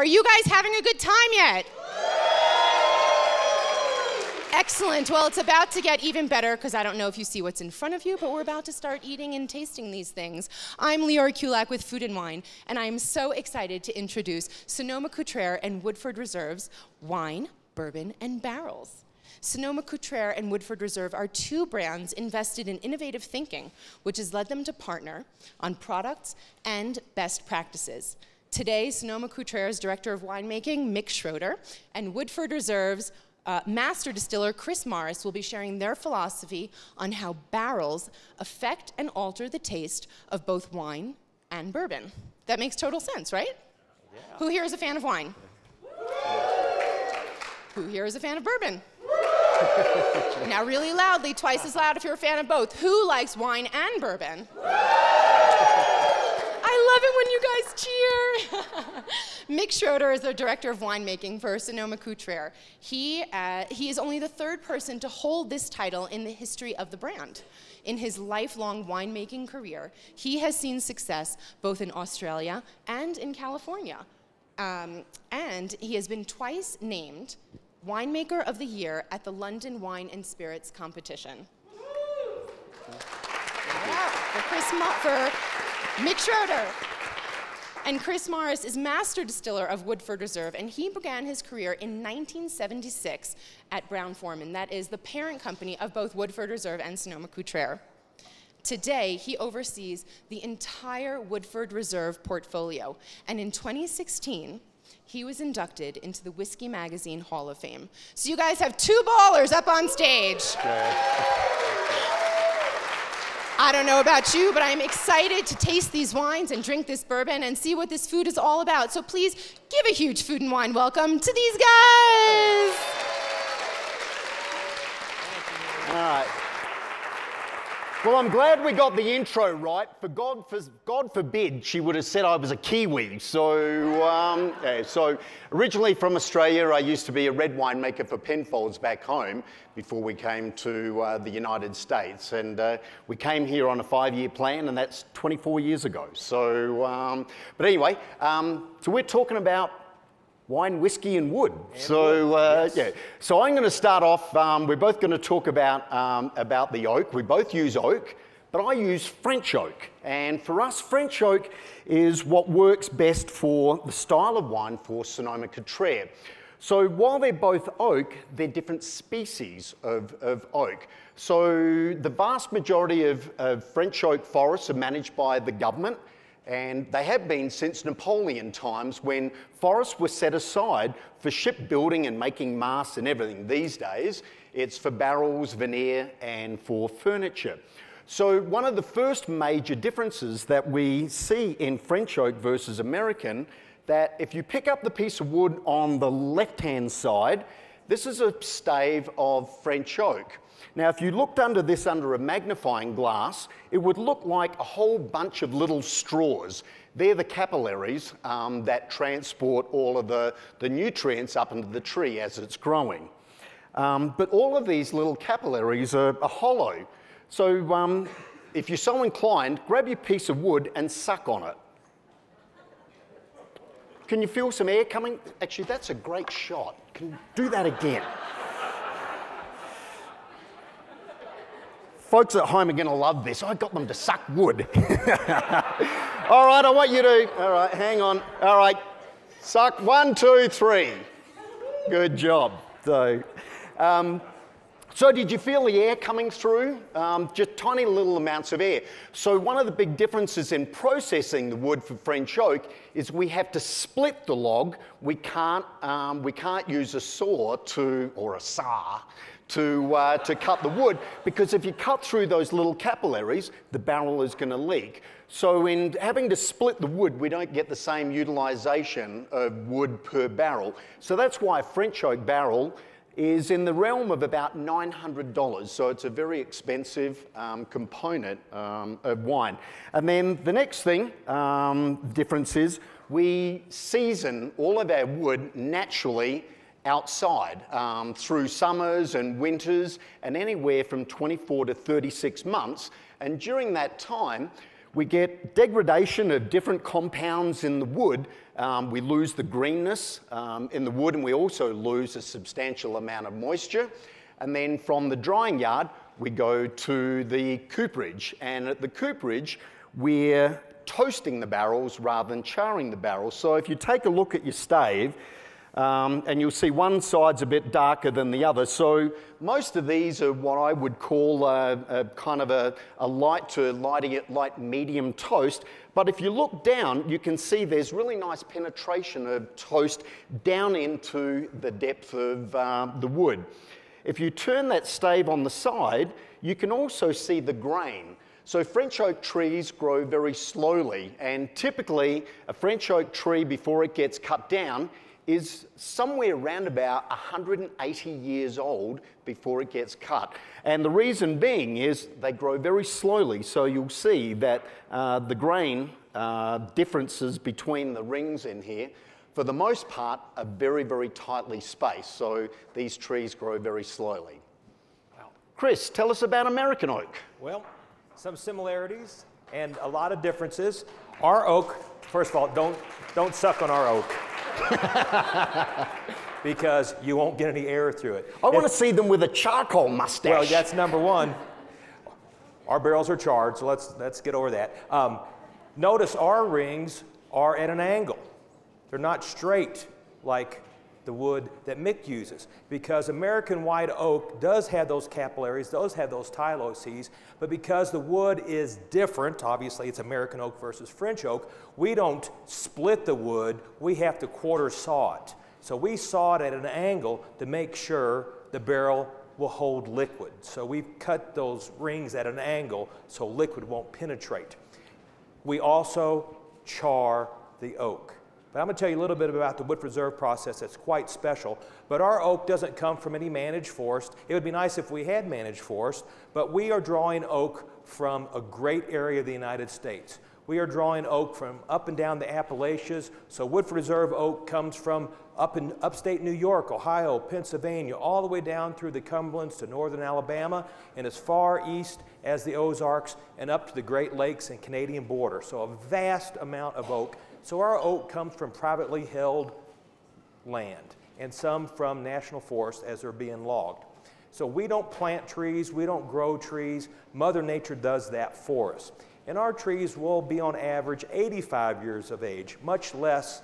Are you guys having a good time yet? Excellent. Well, it's about to get even better because I don't know if you see what's in front of you, but we're about to start eating and tasting these things. I'm Leora Kulak with Food & Wine, and I am so excited to introduce Sonoma Cutrer and Woodford Reserve's wine, bourbon, and barrels. Sonoma Cutrer and Woodford Reserve are two brands invested in innovative thinking, which has led them to partner on products and best practices. Today, Sonoma Cutrer's Director of Winemaking, Mick Schr, and Woodford Reserve's Master Distiller Chris Morris will be sharing their philosophy on how barrels affect and alter the taste of both wine and bourbon. That makes total sense, right? Yeah. Who here is a fan of wine? Who here is a fan of bourbon? Now really loudly, twice as loud if you're a fan of both. Who likes wine and bourbon? I love it when you guys cheer. Mick Schr is the Director of Winemaking for Sonoma Cutrer. He is only the third person to hold this title in the history of the brand. In his lifelong winemaking career, he has seen success both in Australia and in California. And he has been twice named Winemaker of the Year at the London Wine and Spirits Competition. Yeah, for Mick Schr. And Chris Morris is Master Distiller of Woodford Reserve, and he began his career in 1976 at Brown-Forman. That is the parent company of both Woodford Reserve and Sonoma Cutrer. Today, he oversees the entire Woodford Reserve portfolio, and in 2016, he was inducted into the Whiskey Magazine Hall of Fame. So you guys have two ballers up on stage. I don't know about you, but I'm excited to taste these wines and drink this bourbon and see what this food is all about. So please give a huge Food & Wine welcome to these guys. All right. Well, I'm glad we got the intro right. God forbid she would have said I was a Kiwi. So originally from Australia, I used to be a red winemaker for Penfolds back home before we came to the United States. And we came here on a 5-year plan, and that's 24 years ago. So, but anyway, so we're talking about wine, whiskey, and wood. Yes. Yeah. So I'm going to start off. We're both going to talk about the oak. We both use oak, but I use French oak. And for us, French oak is what works best for the style of wine for Sonoma Cutrer. So while they're both oak, they're different species of oak. So the vast majority of French oak forests are managed by the government. And they have been since Napoleon times, when forests were set aside for shipbuilding and making masts and everything. These days, it's for barrels, veneer, and for furniture. So one of the first major differences that we see in French oak versus American, that if you pick up the piece of wood on the left-hand side, this is a stave of French oak. Now, if you looked under this under a magnifying glass, it would look like a whole bunch of little straws. They're the capillaries that transport all of the nutrients up into the tree as it's growing. But all of these little capillaries are hollow. So if you're so inclined, grab your piece of wood and suck on it. Can you feel some air coming? Actually, that's a great shot. Can you do that again? Folks at home are going to love this. I got them to suck wood. All right, I want you to, all right, hang on. All right, suck 1, 2, 3. Good job. So did you feel the air coming through? Just tiny little amounts of air. So one of the big differences in processing the wood for French oak is we have to split the log. We can't use a saw or a saw to cut the wood, because if you cut through those little capillaries, the barrel is going to leak. So in having to split the wood, we don't get the same utilization of wood per barrel. So that's why a French oak barrel is in the realm of about $900. So it's a very expensive component of wine. And then the next thing, difference is we season all of our wood naturally outside through summers and winters, and anywhere from 24 to 36 months. And during that time, we get degradation of different compounds in the wood we lose the greenness in the wood, and we also lose a substantial amount of moisture. And then from the drying yard, we go to the cooperage. And at the cooperage, we're toasting the barrels rather than charring the barrels. So if you take a look at your stave, and you'll see one side's a bit darker than the other. So most of these are what I would call a kind of a light to light medium toast. But if you look down, you can see there's really nice penetration of toast down into the depth of the wood. If you turn that stave on the side, you can also see the grain. So French oak trees grow very slowly, and typically a French oak tree, before it gets cut down, is somewhere around about 180 years old before it gets cut. And the reason being is they grow very slowly, so you'll see that the grain differences between the rings in here, for the most part, are very, very tightly spaced, so these trees grow very slowly. Wow. Chris, tell us about American oak. Well, some similarities and a lot of differences. Our oak, first of all, don't suck on our oak. Because you won't get any air through it. I want to see them with a charcoal mustache. Well, that's number one. Our barrels are charred, so let's get over that. Notice our rings are at an angle. They're not straight like the wood that Mick uses, because American white oak does have those capillaries, does have those tyloses, but because the wood is different, obviously it's American oak versus French oak, we don't split the wood, we have to quarter saw it. So we saw it at an angle to make sure the barrel will hold liquid. So we've cut those rings at an angle so liquid won't penetrate. We also char the oak. But I'm going to tell you a little bit about the Woodford Reserve process that's quite special. But our oak doesn't come from any managed forest. It would be nice if we had managed forest, but we are drawing oak from a great area of the United States. We are drawing oak from up and down the Appalachians. So Woodford Reserve oak comes from up in upstate New York, Ohio, Pennsylvania, all the way down through the Cumberlands to northern Alabama, and as far east as the Ozarks and up to the Great Lakes and Canadian border. So a vast amount of oak. So our oak comes from privately held land and some from national forests as they're being logged. So we don't plant trees, we don't grow trees. Mother Nature does that for us. And our trees will be on average 85 years of age, much less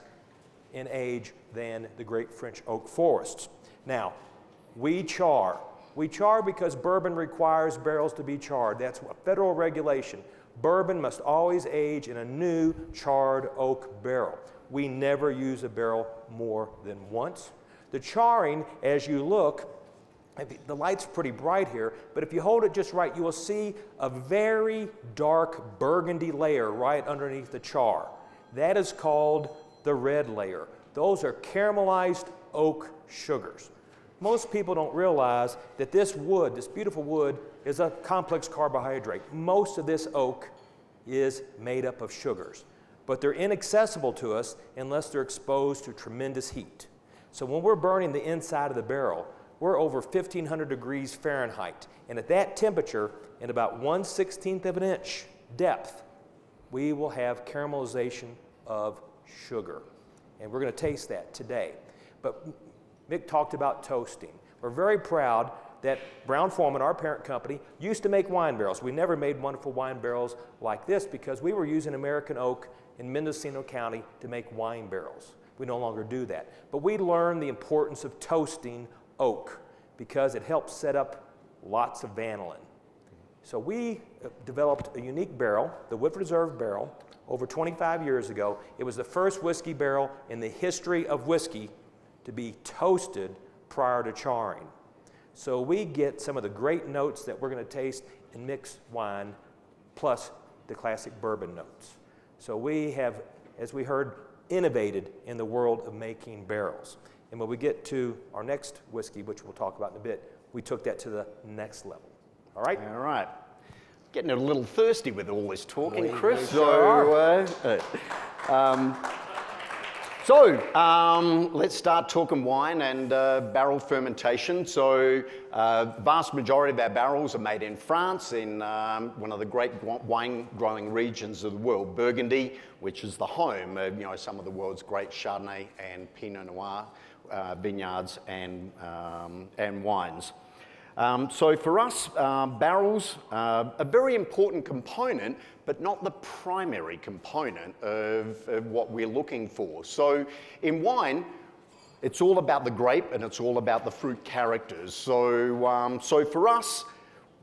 in age than the great French oak forests. Now, we char. We char because bourbon requires barrels to be charred. That's a federal regulation. Bourbon must always age in a new charred oak barrel. We never use a barrel more than once. The charring, as you look, the light's pretty bright here, but if you hold it just right, you will see a very dark burgundy layer right underneath the char. That is called the red layer. Those are caramelized oak sugars. Most people don't realize that this wood, this beautiful wood, is a complex carbohydrate. Most of this oak is made up of sugars, but they're inaccessible to us unless they're exposed to tremendous heat. So when we're burning the inside of the barrel, we're over 1,500 degrees Fahrenheit, and at that temperature, in about 1/16 of an inch depth, we will have caramelization of sugar, and we're going to taste that today. But Mick talked about toasting. We're very proud that Brown-Forman, our parent company, used to make wine barrels. We never made wonderful wine barrels like this because we were using American oak in Mendocino County to make wine barrels. We no longer do that. But we learned the importance of toasting oak because it helps set up lots of vanillin. So we developed a unique barrel, the Woodford Reserve barrel, over 25 years ago. It was the first whiskey barrel in the history of whiskey to be toasted prior to charring. So we get some of the great notes that we're going to taste in mixed wine, plus the classic bourbon notes. So we have, as we heard, innovated in the world of making barrels. And when we get to our next whiskey, which we'll talk about in a bit, we took that to the next level. All right? All right. Getting a little thirsty with all this talking, Chris. We sure are. So let's start talking wine and barrel fermentation. So vast majority of our barrels are made in France, in one of the great wine growing regions of the world, Burgundy, which is the home of some of the world's great Chardonnay and Pinot Noir vineyards and wines. So for us, barrels are a very important component, but not the primary component of what we're looking for. So in wine, it's all about the grape and it's all about the fruit characters. So, so for us,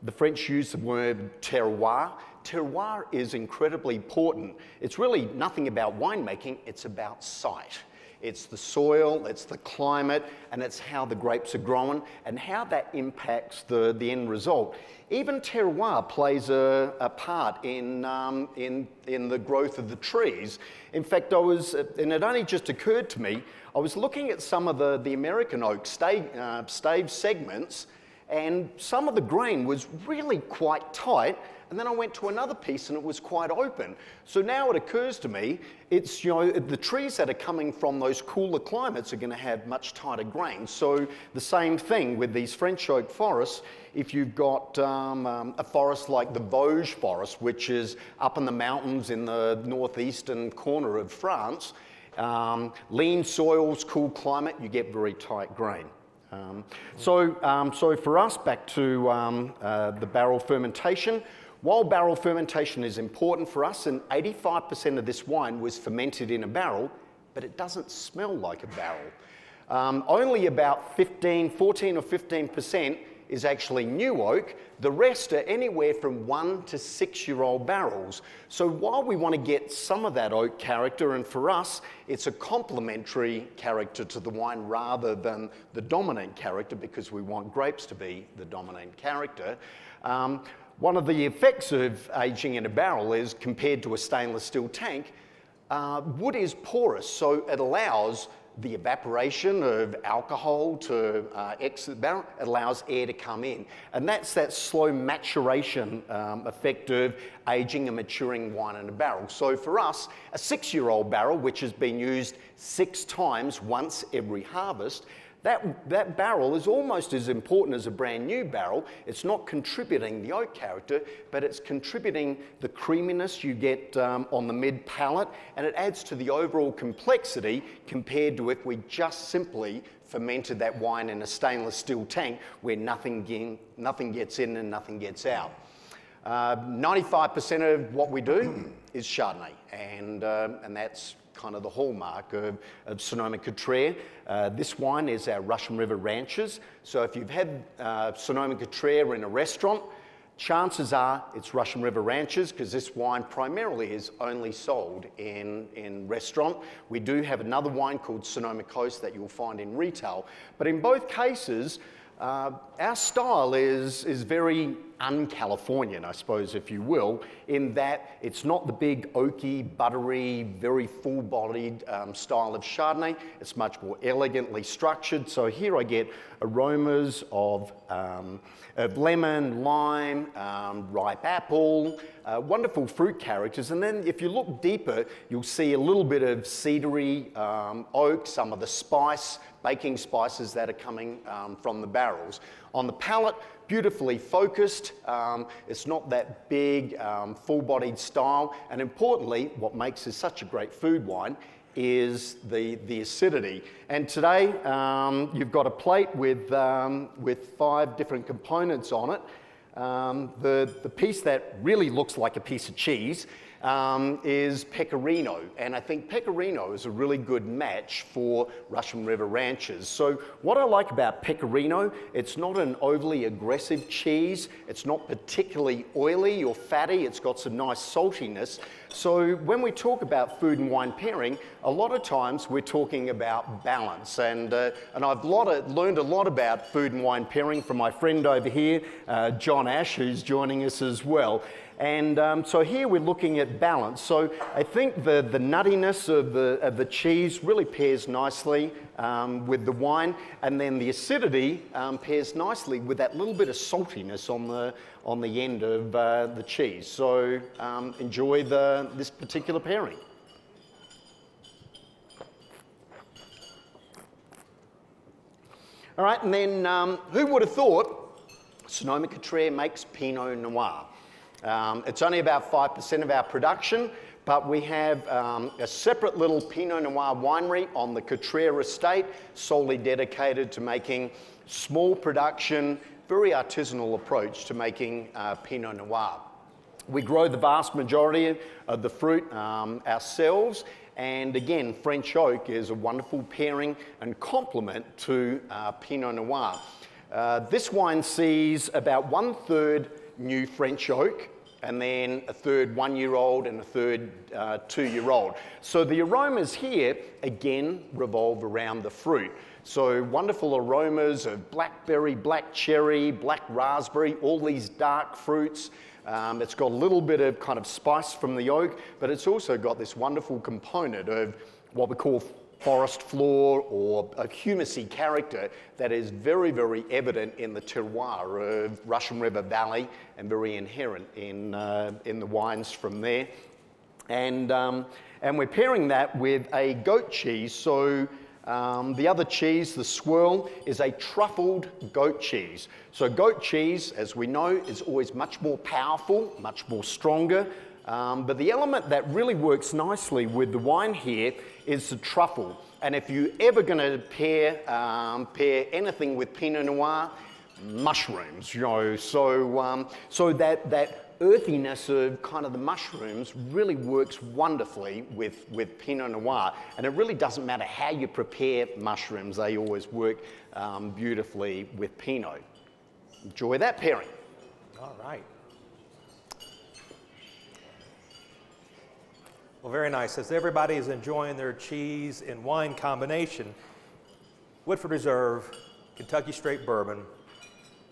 the French use the word terroir. Terroir is incredibly important. It's really nothing about winemaking, it's about site. It's the soil, it's the climate, and it's how the grapes are grown and how that impacts the end result. Even terroir plays a part in the growth of the trees. In fact, and it only just occurred to me, I was looking at some of the American oak stave segments, and some of the grain was really quite tight, and then I went to another piece and it was quite open. So now it occurs to me, it's, the trees that are coming from those cooler climates are going to have much tighter grain. So the same thing with these French oak forests. If you've got a forest like the Vosges forest, which is up in the mountains in the northeastern corner of France, lean soils, cool climate, you get very tight grain. So for us, back to the barrel fermentation. While barrel fermentation is important for us, and 85% of this wine was fermented in a barrel, but it doesn't smell like a barrel. Only about 14 or 15% is actually new oak. The rest are anywhere from 1 to 6 year old barrels. So while we want to get some of that oak character, and for us, it's a complementary character to the wine rather than the dominant character, because we want grapes to be the dominant character. One of the effects of aging in a barrel is, compared to a stainless steel tank, wood is porous, so it allows the evaporation of alcohol to exit the barrel. It allows air to come in. And that's that slow maturation effect of aging and maturing wine in a barrel. So for us, a 6 year old barrel, which has been used 6 times once every harvest, that barrel is almost as important as a brand new barrel. It's not contributing the oak character, but it's contributing the creaminess you get on the mid palate, and it adds to the overall complexity compared to if we just simply fermented that wine in a stainless steel tank where nothing gets in and nothing gets out. 95% of what we do is Chardonnay, and that's kind of the hallmark of Sonoma Cutrer. This wine is our Russian River Ranches. So if you've had Sonoma Cutrer in a restaurant, chances are it's Russian River Ranches, because this wine primarily is only sold in restaurant. We do have another wine called Sonoma Coast that you'll find in retail. But in both cases, our style is very un-Californian, I suppose, if you will, in that it's not the big oaky, buttery, very full-bodied style of Chardonnay. It's much more elegantly structured. So here I get aromas of lemon, lime, ripe apple, wonderful fruit characters. And then if you look deeper, you'll see a little bit of cedary oak, some of the baking spices that are coming from the barrels. On the palate, beautifully focused. It's not that big, full-bodied style. And importantly, what makes this such a great food wine is the acidity. And today, you've got a plate with 5 different components on it. The piece that really looks like a piece of cheese is Pecorino, and I think Pecorino is a really good match for Russian River Ranches. So what I like about Pecorino, it's not an overly aggressive cheese, it's not particularly oily or fatty, it's got some nice saltiness. So when we talk about food and wine pairing, a lot of times we're talking about balance, and I've learned a lot about food and wine pairing from my friend over here, John Ash, who's joining us as well. And so here we're looking at balance. So I think the nuttiness of the cheese really pairs nicely with the wine, and then the acidity pairs nicely with that little bit of saltiness on the end of the cheese. So enjoy this particular pairing. All right, and then who would have thought Sonoma Cutrer makes Pinot Noir? It's only about 5% of our production, but we have a separate little Pinot Noir winery on the Cutrer estate, solely dedicated to making small production, very artisanal approach to making Pinot Noir. We grow the vast majority of the fruit ourselves, and again, French oak is a wonderful pairing and complement to Pinot Noir. This wine sees about 1/3 new French oak, and then 1/3 1-year-old and 1/3 2-year-old. So the aromas here, again, revolve around the fruit. So wonderful aromas of blackberry, black cherry, black raspberry, all these dark fruits. It's got a little bit of kind of spice from the oak, but it's also got this wonderful component of what we call forest floor or a humusy character that is very, very evident in the terroir of Russian River Valley and very inherent in the wines from there. And we're pairing that with a goat cheese. So the other cheese, the swirl, is a truffled goat cheese. So goat cheese, as we know, is always much more powerful, much more stronger. But the element that really works nicely with the wine here is the truffle. And if you're ever going to pair anything with Pinot Noir, mushrooms, you know, so that earthiness of kind of the mushrooms really works wonderfully with Pinot Noir. And it really doesn't matter how you prepare mushrooms, they always work beautifully with Pinot. Enjoy that pairing. All right. Well, very nice. As everybody is enjoying their cheese and wine combination, Woodford Reserve Kentucky Straight Bourbon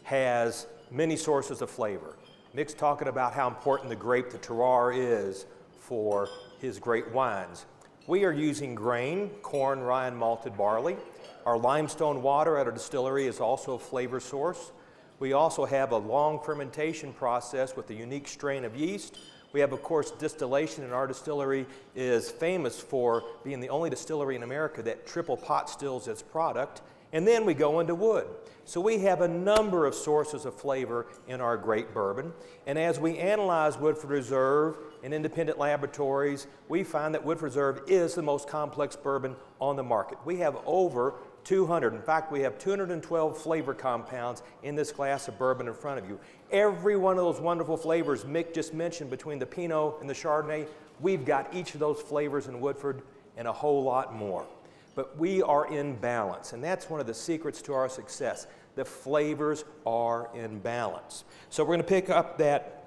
has many sources of flavor. Mick's talking about how important the grape, the terroir, is for his great wines. We are using grain, corn, rye, and malted barley. Our limestone water at our distillery is also a flavor source. We also have a long fermentation process with a unique strain of yeast. We have, of course, distillation, and our distillery is famous for being the only distillery in America that triple pot stills its product. And then we go into wood. So we have a number of sources of flavor in our great bourbon. And as we analyze Woodford Reserve in independent laboratories, we find that Woodford Reserve is the most complex bourbon on the market. We have over 200. In fact, we have 212 flavor compounds in this glass of bourbon in front of you. Every one of those wonderful flavors Mick just mentioned between the Pinot and the Chardonnay, we've got each of those flavors in Woodford and a whole lot more. But we are in balance, and that's one of the secrets to our success. The flavors are in balance. So we're going to pick up that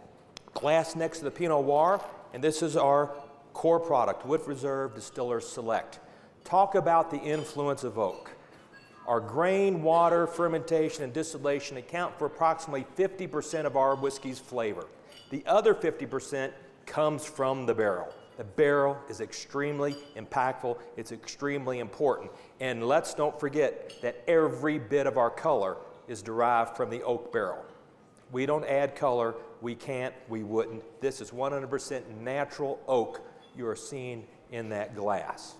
glass next to the Pinot Noir, and this is our core product, Woodford Reserve Distiller's Select. Talk about the influence of oak. Our grain, water, fermentation, and distillation account for approximately 50% of our whiskey's flavor. The other 50% comes from the barrel. The barrel is extremely impactful. It's extremely important. And let's don't forget that every bit of our color is derived from the oak barrel. We don't add color. We can't. We wouldn't. This is 100% natural oak you are seeing in that glass.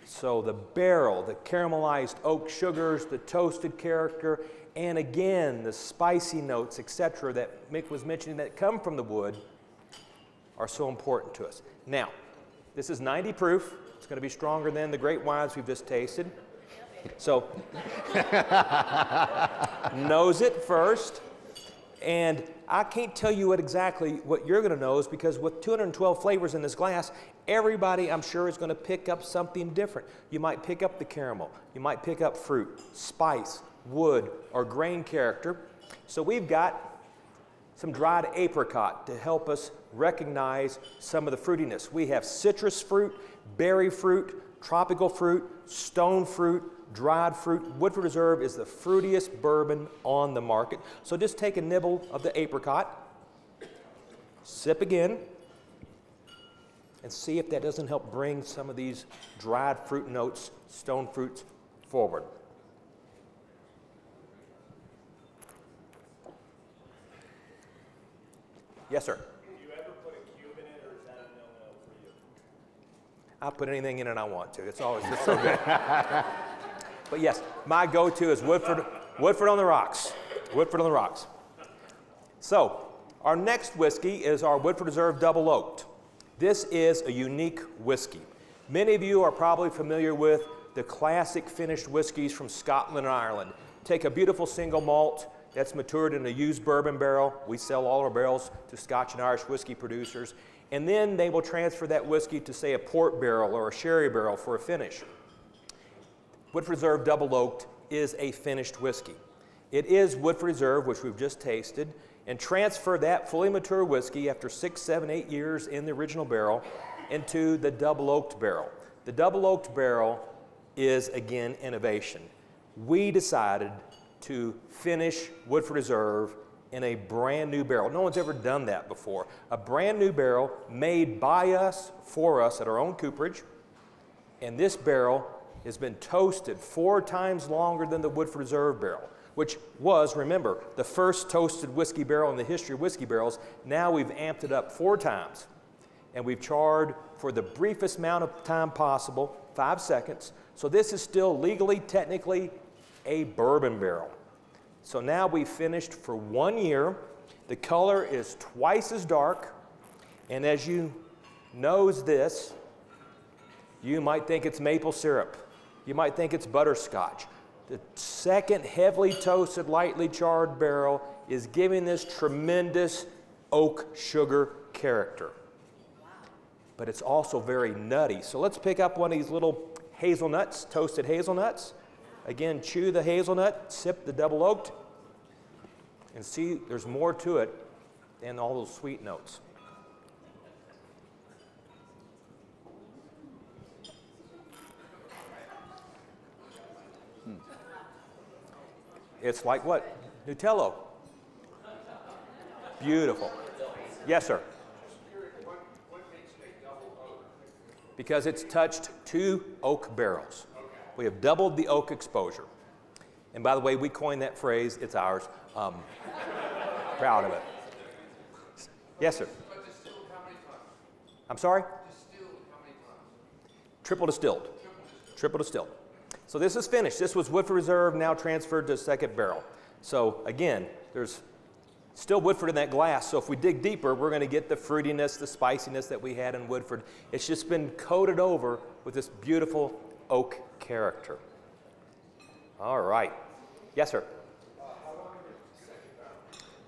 So the barrel, the caramelized oak sugars, the toasted character, and again, the spicy notes, etc., that Mick was mentioning that come from the wood are so important to us. Now, this is 90 proof. It's going to be stronger than the great wines we've just tasted. So, nose it first. And I can't tell you exactly what you're going to nose, because with 212 flavors in this glass, everybody, I'm sure, is going to pick up something different. You might pick up the caramel. You might pick up fruit, spice, wood, or grain character. So we've got some dried apricot to help us recognize some of the fruitiness. We have citrus fruit, berry fruit, tropical fruit, stone fruit, dried fruit. Woodford Reserve is the fruitiest bourbon on the market. So just take a nibble of the apricot, sip again, and see if that doesn't help bring some of these dried fruit notes, stone fruits, forward. Yes, sir. Do you ever put a cube in it, or is that a no-no for you? I'll put anything in it I want to. It's always just so good. But yes, my go-to is Woodford, Woodford on the rocks. Woodford on the rocks. So, our next whiskey is our Woodford Reserve Double Oaked. This is a unique whiskey. Many of you are probably familiar with the classic finished whiskeys from Scotland and Ireland. Take a beautiful single malt that's matured in a used bourbon barrel. We sell all our barrels to Scotch and Irish whiskey producers. And then they will transfer that whiskey to, say, a port barrel or a sherry barrel for a finish. Woodford Reserve Double Oaked is a finished whiskey. It is Woodford Reserve, which we've just tasted, and transfer that fully mature whiskey after 6, 7, 8 years in the original barrel into the Double Oaked barrel. The Double Oaked barrel is, again, innovation. We decided to finish Woodford Reserve in a brand new barrel. No one's ever done that before. A brand new barrel made by us, for us, at our own cooperage. And this barrel has been toasted 4 times longer than the Woodford Reserve barrel, which was, remember, the first toasted whiskey barrel in the history of whiskey barrels. Now we've amped it up 4 times. And we've charred for the briefest amount of time possible, 5 seconds. So this is still legally, technically, a bourbon barrel. So now we've finished for 1 year. The color is twice as dark. And as you nose this, you might think it's maple syrup. You might think it's butterscotch. The second heavily toasted, lightly charred barrel is giving this tremendous oak sugar character. But it's also very nutty. So let's pick up one of these little hazelnuts, toasted hazelnuts. Again, chew the hazelnut, sip the Double Oaked, and see there's more to it than all those sweet notes. It's like what? Nutello. Beautiful. Yes, sir. Because it's touched 2 oak barrels. We have doubled the oak exposure. And by the way, we coined that phrase. It's ours. Proud of it. Yes, sir. But distilled how many times? I'm sorry? Distilled how many times? Triple distilled. Triple distilled. So this is finished. This was Woodford Reserve, now transferred to a second barrel. So again, there's still Woodford in that glass. So if we dig deeper, we're going to get the fruitiness, the spiciness that we had in Woodford. It's just been coated over with this beautiful oak character. All right. Yes, sir. How long is the second barrel?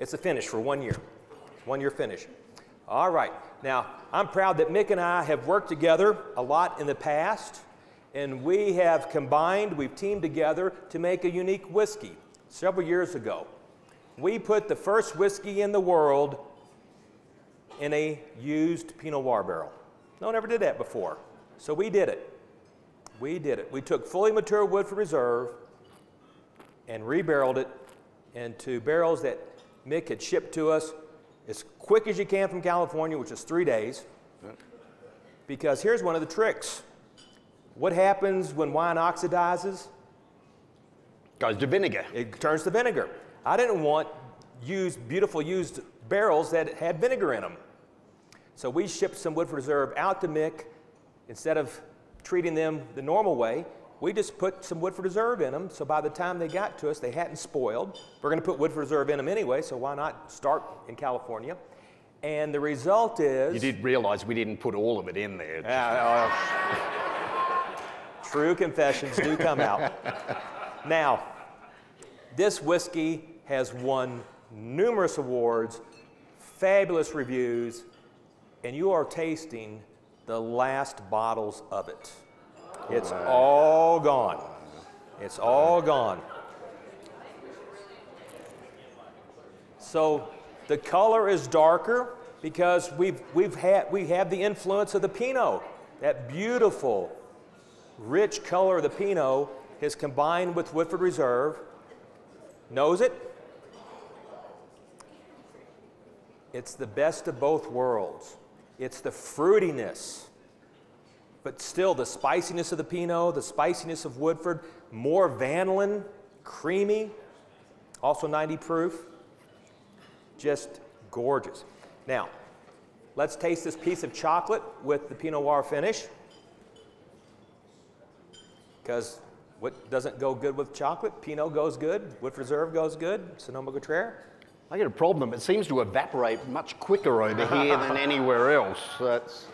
It's a finish for 1 year. 1 year finish. All right. Now, I'm proud that Mick and I have worked together a lot in the past, and we have combined, we've teamed together to make a unique whiskey several years ago. We put the first whiskey in the world in a used Pinot Noir barrel. No one ever did that before. So we did it. We did it. We took fully mature Woodford Reserve and rebarreled it into barrels that Mick had shipped to us as quick as you can from California, which is 3 days. Because here's one of the tricks. What happens when wine oxidizes? Goes to vinegar. It turns to vinegar. I didn't want beautiful used barrels that had vinegar in them. So we shipped some Woodford Reserve out to Mick. Instead of treating them the normal way, we just put some Woodford Reserve in them, so by the time they got to us, they hadn't spoiled. We're going to put Woodford Reserve in them anyway, so why not start in California? And the result is... You did realize we didn't put all of it in there. True confessions do come out. Now, this whiskey has won numerous awards, fabulous reviews, and you are tasting the last bottles of it. It's all gone. It's all gone. So the color is darker because we have the influence of the Pinot. That beautiful, rich color of the Pinot is combined with Woodford Reserve. Nose it? It's the best of both worlds. It's the fruitiness, but still the spiciness of the Pinot, the spiciness of Woodford, more vanillin, creamy, also 90 proof. Just gorgeous. Now, let's taste this piece of chocolate with the Pinot Noir finish, because What doesn't go good with chocolate? Pinot goes good. Woodford Reserve goes good. Sonoma Cutrer. I get a problem. It seems to evaporate much quicker over here than anywhere else. That's...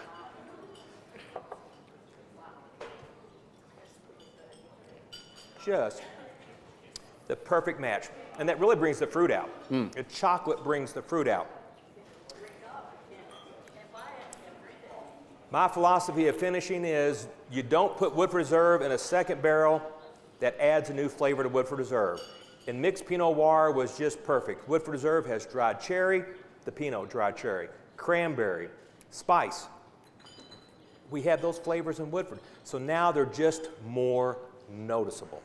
Just the perfect match. And that really brings the fruit out. The chocolate brings the fruit out. My philosophy of finishing is you don't put Woodford Reserve in a second barrel that adds a new flavor to Woodford Reserve. And Mick's Pinot Noir was just perfect. Woodford Reserve has dried cherry, the Pinot dried cherry, cranberry, spice. We have those flavors in Woodford. So now they're just more noticeable.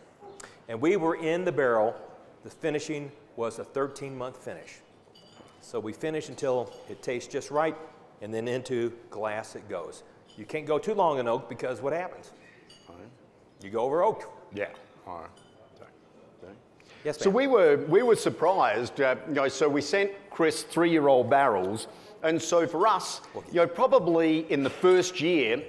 And we were in the barrel. The finishing was a 13-month finish. So we finish until it tastes just right, and then into glass it goes. You can't go too long in oak because what happens? You go over oak. Yeah. All right. Yes, so ma'am. we were surprised. So we sent Chris 3-year-old barrels, and so for us, probably in the first year,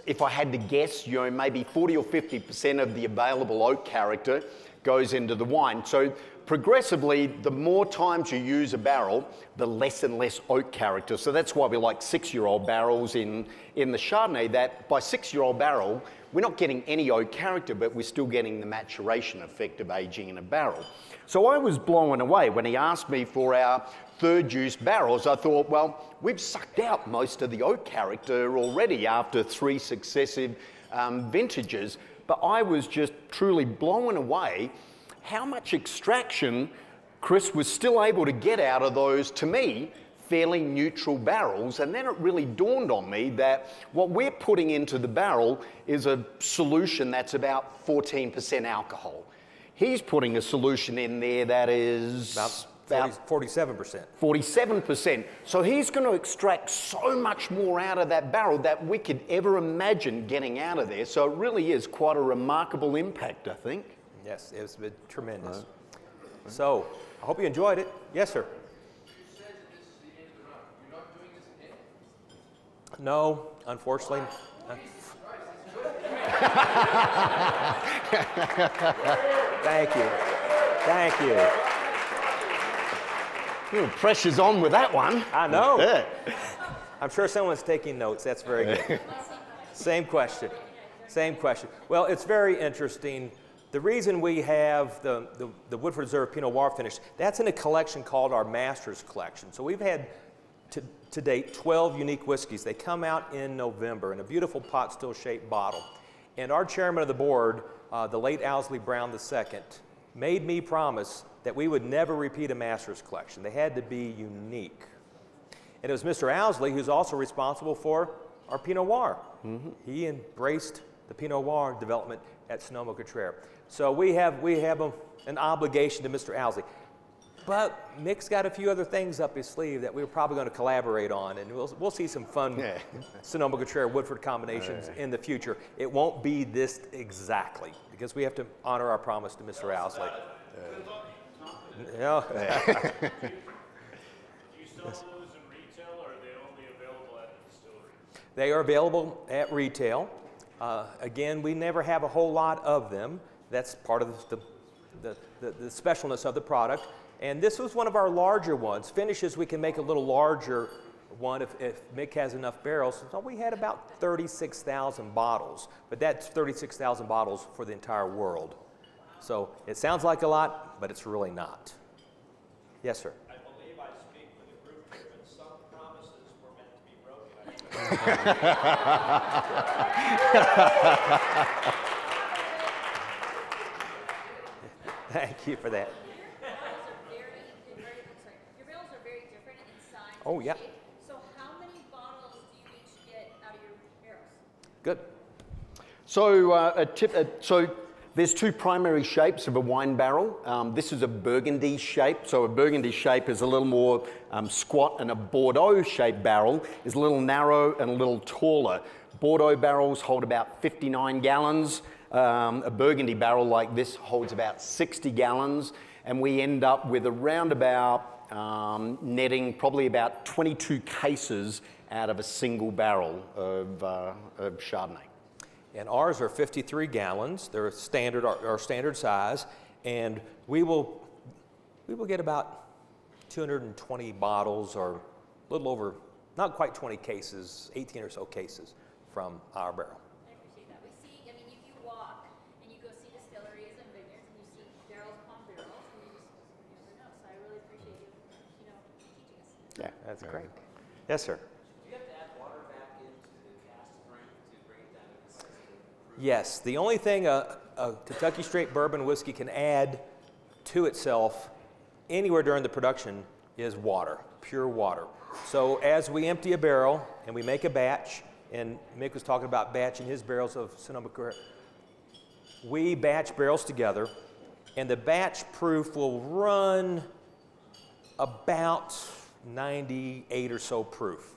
if I had to guess, maybe 40 or 50% of the available oak character goes into the wine. So progressively, the more times you use a barrel, the less and less oak character. So that's why we like 6-year-old barrels in the Chardonnay, that by 6-year-old barrel, we're not getting any oak character, but we're still getting the maturation effect of aging in a barrel. So I was blown away when he asked me for our third juice barrels. I thought, well, we've sucked out most of the oak character already after 3 successive vintages. But I was just truly blown away how much extraction Chris was still able to get out of those, to me, fairly neutral barrels. And then it really dawned on me that what we're putting into the barrel is a solution that's about 14% alcohol. He's putting a solution in there that is about 47%. 47%. So he's going to extract so much more out of that barrel that we could ever imagine getting out of there. So it really is quite a remarkable impact, I think. Yes, it's been tremendous. So I hope you enjoyed it. Yes, sir. No, unfortunately. Thank you. Thank you. Pressure's on with that one. I know. Yeah. I'm sure someone's taking notes. That's very good. Same question. Same question. Well, it's very interesting. The reason we have the Woodford Reserve Pinot Noir finish, that's in a collection called our Masters Collection. So we've had to date 12 unique whiskeys. They come out in November in a beautiful pot still shaped bottle. And our chairman of the board, the late Owsley Brown II, made me promise that we would never repeat a Masters Collection. They had to be unique. And it was Mr. Owsley who's also responsible for our Pinot Noir. He embraced the Pinot Noir development at Sonoma Cutrer. So we have an obligation to Mr. Owsley. But Mick's got a few other things up his sleeve that we're probably going to collaborate on, and we'll see some fun Sonoma Cutrer Woodford combinations in the future. It won't be this exactly, because we have to honor our promise to Mr. Owsley. Do you sell those in retail, or are they only available at the distillery? They are available at retail. Again, we never have a whole lot of them. That's part of the specialness of the product. And this was one of our larger ones. Finishes, we can make a little larger one if Mick has enough barrels. So we had about 36,000 bottles, but that's 36,000 bottles for the entire world. So it sounds like a lot, but it's really not. Yes, sir. I believe I speak for the group here, but some promises were meant to be broken. Thank you for that. Your barrels are very different in size. Oh, yeah. Shape. So how many bottles do you each get out of your barrels? Good. So there's 2 primary shapes of a wine barrel. This is a Burgundy shape. So a Burgundy shape is a little more squat, and a Bordeaux shaped barrel is a little narrow and a little taller. Bordeaux barrels hold about 59 gallons. A Burgundy barrel like this holds about 60 gallons. And we end up with around about netting probably about 22 cases out of a single barrel of Chardonnay. And ours are 53 gallons. They're standard, our standard size. And we will get about 220 bottles, or a little over, not quite 20 cases, 18 or so cases from our barrel. I appreciate that. We see, I mean, if you walk and you go see distilleries and vineyards and you see barrels upon barrels, and you never know. So I really appreciate you, teaching us. Yeah, That's great. Yes, sir. Do you have to add water back into the cask strength to bring it down to consistent? Yes, the only thing a Kentucky straight bourbon whiskey can add to itself anywhere during the production is water, pure water. So as we empty a barrel and we make a batch, and Mick was talking about batching his barrels of Sonoma, we batch barrels together, and the batch proof will run about 98 or so proof,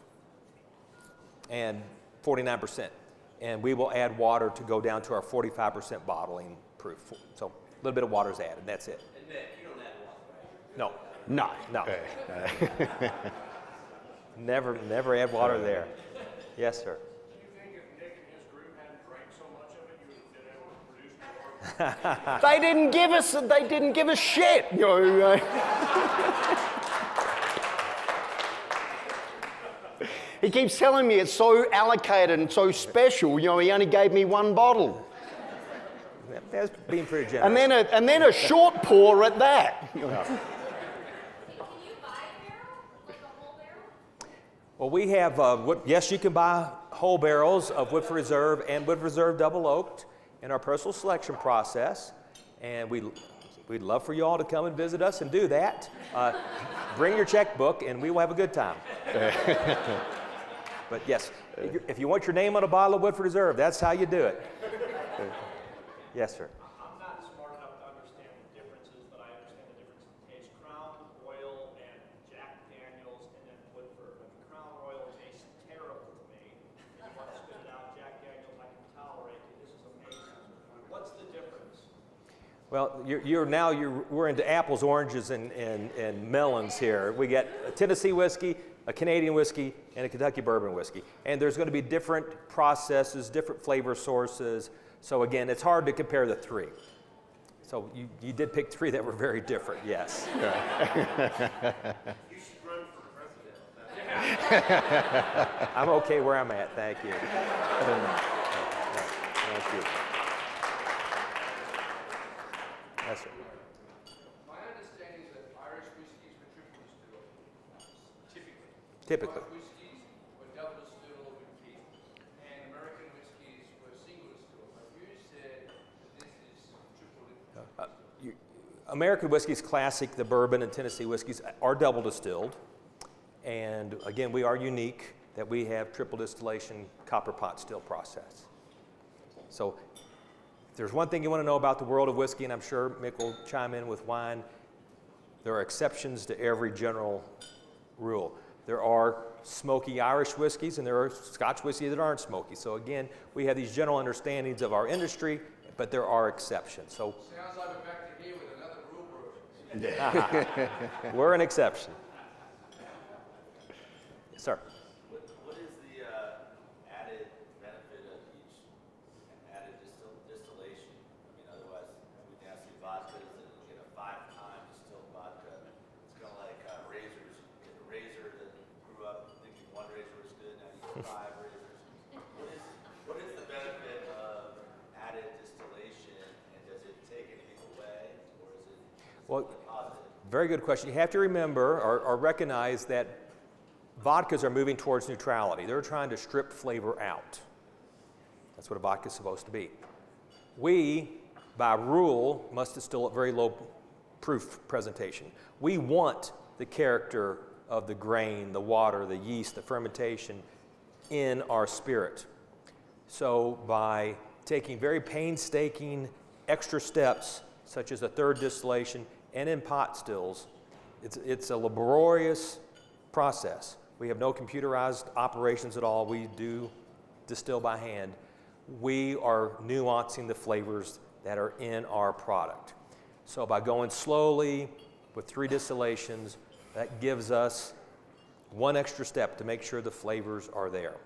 and 49%. And we will add water to go down to our 45% bottling proof. So a little bit of water is added, and that's it. And Mick, you don't add water, right? No. No. Never add water there. Yes, sir. Do you think if Nick and his group hadn't drank so much of it, you would have been able to produce more? They didn't give us shit. You know. He keeps telling me it's so allocated and so special. You know, he only gave me one bottle, That's being pretty generous. and then a short pour at that. You know. Can you buy a barrel, like a whole barrel? Well, we have, yes, you can buy whole barrels of Woodford Reserve and Woodford Reserve double oaked in our personal selection process. And we'd love for you all to come and visit us and do that. Bring your checkbook and we will have a good time. But yes, if you want your name on a bottle of Woodford Reserve, that's how you do it. Yes, sir. I'm not smart enough to understand the differences, but I understand the difference in taste. Crown Royal and Jack Daniels and then Woodford. But the Crown Royal tastes terrible to me. If you want to spit it out, Jack Daniels I can tolerate. This is amazing. What's the difference? Well, we're into apples, oranges, and melons here. We get a Tennessee whiskey, a Canadian whiskey, and a Kentucky bourbon whiskey. And there's going to be different processes, different flavor sources. So again, it's hard to compare the three. So you did pick three that were very different, yes. You should run for president. I'm okay where I'm at, thank you. Thank you. Yes, sir. My understanding is that Irish whiskeys were triple distilled. Typically. Scotch whiskeys were double distilled with peat, and American whiskeys were single distilled. But you said that this is triple distilled. American whiskeys, classic, the bourbon and Tennessee whiskeys are double distilled. And again, we are unique that we have triple distillation copper pot still process. So if there's one thing you want to know about the world of whiskey, and I'm sure Mick will chime in with wine, there are exceptions to every general rule. There are smoky Irish whiskeys and there are Scotch whiskeys that aren't smoky. So again, we have these general understandings of our industry, but there are exceptions. So Sounds like we're back to here with another rule book. we're an exception. Yes, sir. What is the added benefit of each added distillation? I mean, otherwise, we can ask you vodkas and you get a 5-time distilled vodka. It's kind of like razors. You get a razor that grew up thinking one razor was good, now you get 5 razors. What is the benefit of added distillation, and does it take anything away, or is it positive? Very good question. You have to remember or recognize that vodkas are moving towards neutrality. They're trying to strip flavor out. That's what a vodka is supposed to be. We, by rule, must distill at very low proof presentation. We want the character of the grain, the water, the yeast, the fermentation in our spirit. So by taking very painstaking extra steps, such as a third distillation and in pot stills, it's a laborious process. We have no computerized operations at all. We do distill by hand. We are nuancing the flavors that are in our product. So by going slowly with 3 distillations, that gives us one extra step to make sure the flavors are there.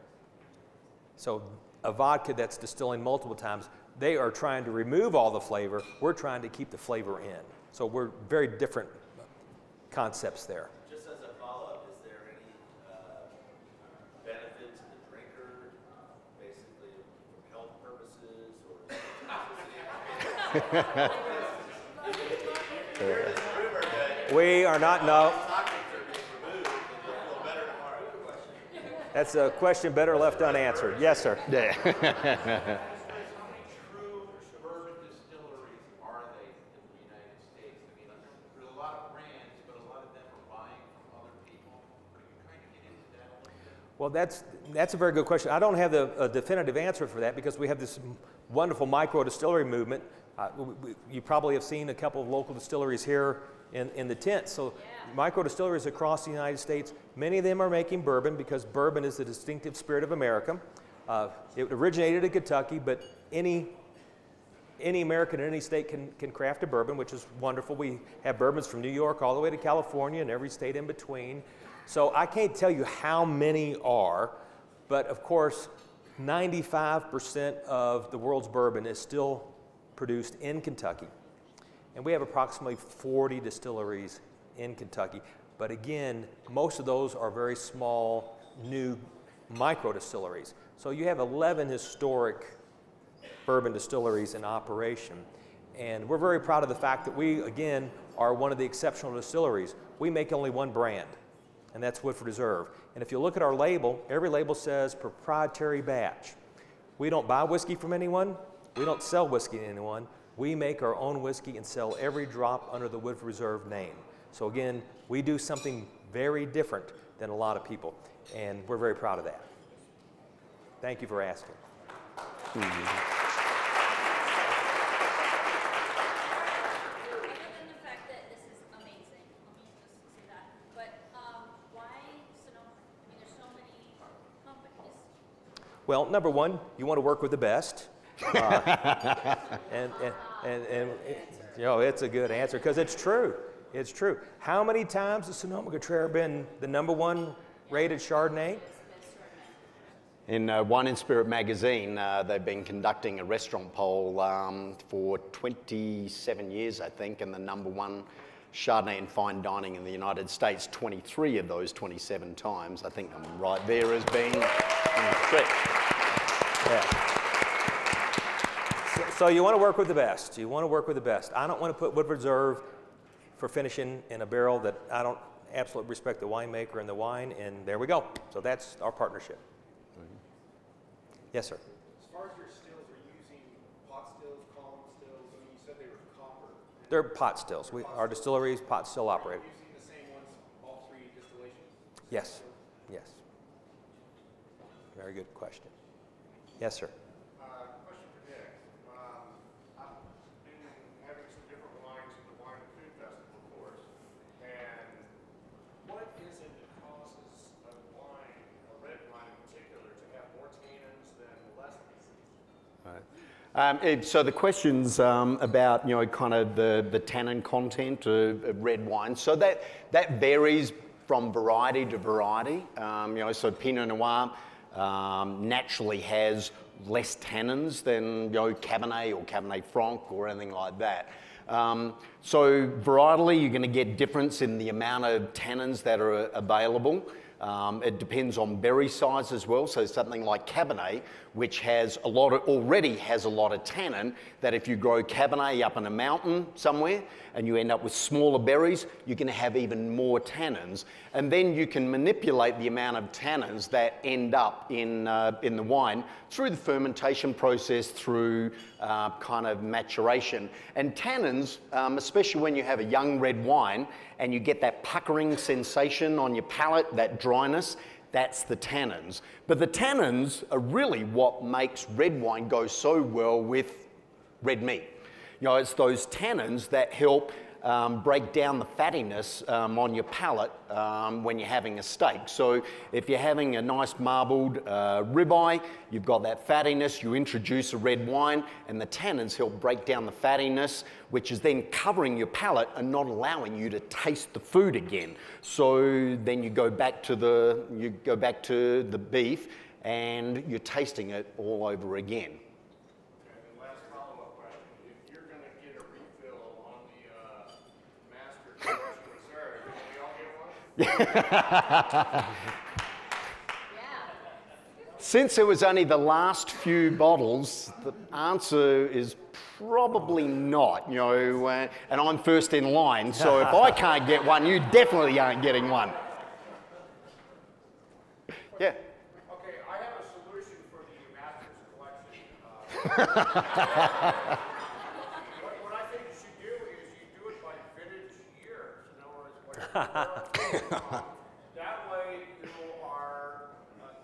So a vodka that's distilling multiple times, they are trying to remove all the flavor. We're trying to keep the flavor in. So we're very different concepts there. Just as a follow-up, is there any benefit to the drinker, basically for health purposes or? We are not, no. That's a question better left unanswered. Yes, sir. Yeah. How many true bourbon distilleries are they in the United States? I mean, there's a lot of brands, but a lot of them are buying from other people. Could you kind of get into that a little bit? Well, that's a very good question. I don't have a definitive answer for that because we have this wonderful micro distillery movement. You probably have seen a couple of local distilleries here in the tent. So micro distilleries across the United States, many of them are making bourbon because bourbon is the distinctive spirit of America. It originated in Kentucky, but any American in any state can craft a bourbon, which is wonderful. We have bourbons from New York all the way to California and every state in between. So I can't tell you how many are, but of course, 95% of the world's bourbon is still produced in Kentucky. And we have approximately 40 distilleries in Kentucky. But again, most of those are very small, new micro distilleries. So you have 11 historic bourbon distilleries in operation. And we're very proud of the fact that we, again, are one of the exceptional distilleries. We make only one brand, and that's Woodford Reserve. And if you look at our label, every label says proprietary batch. We don't buy whiskey from anyone. We don't sell whiskey to anyone. We make our own whiskey and sell every drop under the Woodford Reserve name. So again, we do something very different than a lot of people, and we're very proud of that. Thank you for asking. Other than the fact that this is amazing, let me just say that, but why Sonoma? I mean, there's so many companies. Well, number one, you want to work with the best. And you know, it's a good answer because it's true. It's true. How many times has Sonoma Cutrer been the #1 rated Chardonnay? In Wine and Spirit magazine, they've been conducting a restaurant poll for 27 years, I think, and the #1 Chardonnay in fine dining in the United States, 23 of those 27 times. I think I'm right there has been correct. Yeah. So you want to work with the best. You want to work with the best. I don't want to put Woodford Reserve for finishing in a barrel that I don't absolutely respect the winemaker and the wine, and there we go. So that's our partnership. Yes, sir. As far as your stills, are you using pot stills, column stills? I mean, you said they were copper. They're pot stills. Our distillery is pot still operated. Are you using the same ones, all three distillations? Yes. Yes. Very good question. Yes, sir. Question for Nick. I've been having some different wines at the Wine and Food Festival, of course. And what is it that causes a wine, a red wine in particular, to have more tannins than less tannins? So the question's about, you know, kind of the tannin content of red wine. So that varies from variety to variety. You know, so Pinot Noir naturally has less tannins than, you know, Cabernet or Cabernet Franc or anything like that. So varietally, you're going to get difference in the amount of tannins that are available. It depends on berry size as well. So something like Cabernet, which has already has a lot of tannin, that if you grow Cabernet up in a mountain somewhere and you end up with smaller berries, you're going to have even more tannins. And then you can manipulate the amount of tannins that end up in the wine through the fermentation process, through kind of maturation. And tannins, especially when you have a young red wine and you get that puckering sensation on your palate, that dryness, that's the tannins. But the tannins are really what makes red wine go so well with red meat. You know, it's those tannins that help break down the fattiness on your palate when you're having a steak. So if you're having a nice marbled ribeye, you've got that fattiness, you introduce a red wine, and the tannins help break down the fattiness, which is then covering your palate and not allowing you to taste the food again. So then you go back to the beef, and you're tasting it all over again. And the last follow-up question, if you're going to get a refill on the Master Collection Reserve, can we all get one? Since it was only the last few bottles, the answer is probably not, you know, and I'm first in line, so if I can't get one, you definitely aren't getting one. Yeah. Okay, I have a solution for the Master's Collection. What I think you should do is you do it by vintage year. In other words, whatever that way you are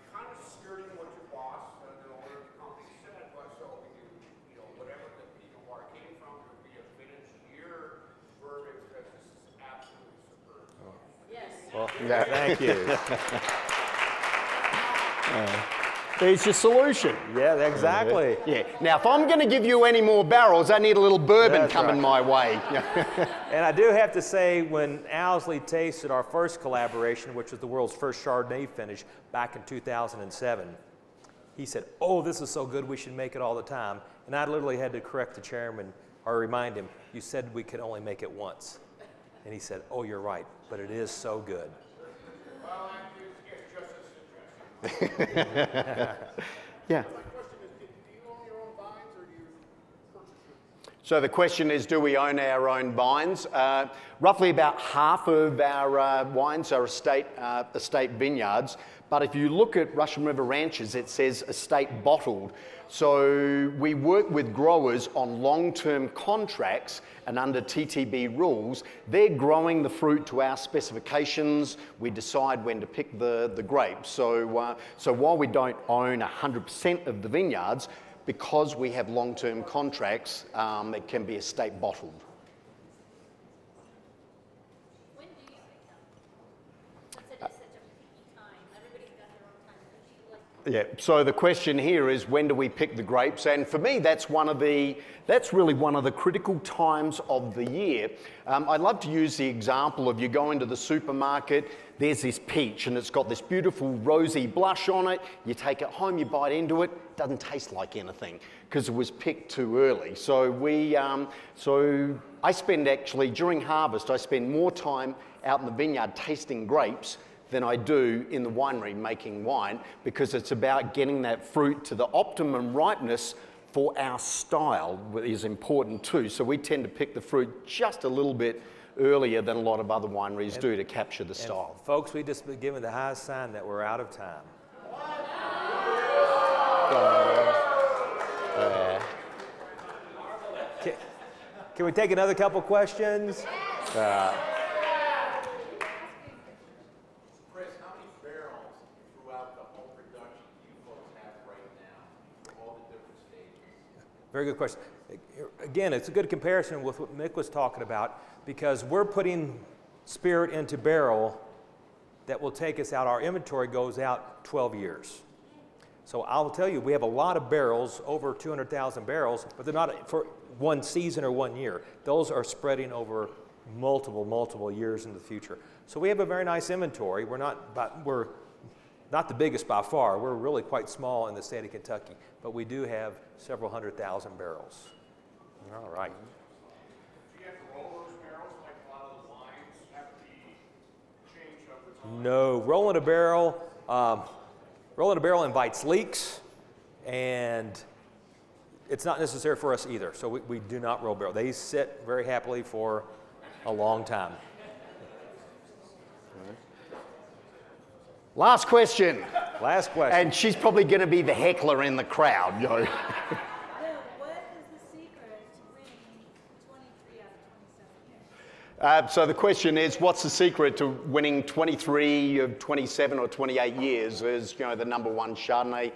kind of skirting what your boss and whatever the company said, but so you know, whatever the Pinot Noir came from, it would be a vintage year bourbon because this is absolutely superb. Yes. Well, thank you. There's your solution. Yeah, exactly. Yeah. Now, if I'm going to give you any more barrels, I need a little bourbon That's coming my way. And I do have to say, when Owsley tasted our first collaboration, which was the world's first Chardonnay finish back in 2007, he said, "Oh, this is so good, we should make it all the time." And I literally had to correct the chairman or remind him, "You said we could only make it once." And he said, "Oh, you're right, but it is so good." Well, it's just a suggestion. Yeah. My question is, do you own your own vines or do you purchase them? So the question is, do we own our own vines? Roughly about half of our wines are estate vineyards, but if you look at Russian River Ranches, it says estate bottled. So we work with growers on long-term contracts, and under TTB rules, they're growing the fruit to our specifications. We decide when to pick the grapes. So, so while we don't own 100% of the vineyards, because we have long-term contracts, it can be estate bottled. When do you pick them? Since it is such a picky time, everybody's got their own time. Yeah, so the question here is, when do we pick the grapes? And for me, that's really one of the critical times of the year. I love to use the example of you go into the supermarket, there's this peach and it's got this beautiful rosy blush on it. You take it home, you bite into it, doesn't taste like anything because it was picked too early. So I spend actually, during harvest, I spend more time out in the vineyard tasting grapes than I do in the winery making wine, because it's about getting that fruit to the optimum ripeness for our style is important too. So we tend to pick the fruit just a little bit earlier than a lot of other wineries do to capture the style. Folks, we just been given the highest sign that we're out of time. Can we take another couple questions? Very good question. Again, it's a good comparison with what Mick was talking about, because we're putting spirit into barrel that will take us out. Our inventory goes out 12 years. So I'll tell you, we have a lot of barrels, over 200,000 barrels, but they're not for one season or 1 year. Those are spreading over multiple years into the future. So we have a very nice inventory. We're not the biggest by far. We're really quite small in the state of Kentucky, but we do have several 100,000 barrels. All right. Do you have to roll those barrels like a lot of the wines have to be changed over time? No, rolling a barrel invites leaks, and it's not necessary for us either. So we do not roll barrel. They sit very happily for a long time. Last question. Last question. And she's probably going to be the heckler in the crowd, you know. What is the secret to winning 23 out of 27 years? So the question is, what's the secret to winning 23 of 27 or 28 years as, you know, the #1 Chardonnay,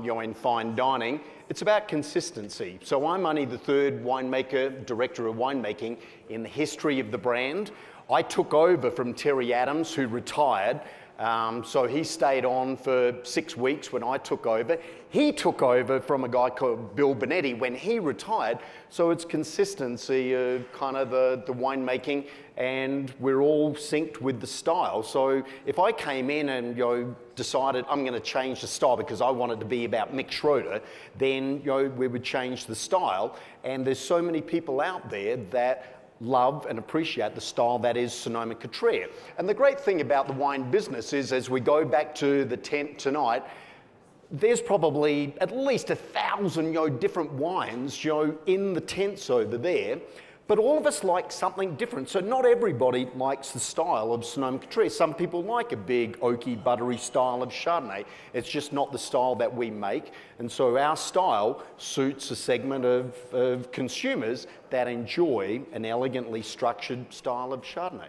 you know, in fine dining? It's about consistency. So I'm only the third director of winemaking in the history of the brand. I took over from Terry Adams, who retired, So he stayed on for 6 weeks when I took over. He took over from a guy called Bill Benetti when he retired. So it's consistency of kind of the winemaking, and we're all synced with the style. So if I came in and decided I'm going to change the style because I wanted to be about Mick Schroeder, then we would change the style. And there's so many people out there that love and appreciate the style that is Sonoma Cutrer. And the great thing about the wine business is, as we go back to the tent tonight, there's probably at least 1,000 different wines in the tents over there. But all of us like something different. So not everybody likes the style of Sonoma Cutrer. Some people like a big, oaky, buttery style of Chardonnay. It's just not the style that we make. And so our style suits a segment of consumers that enjoy an elegantly structured style of Chardonnay.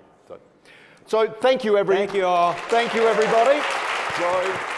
So thank you, everybody. Thank you all. Thank you, everybody. So,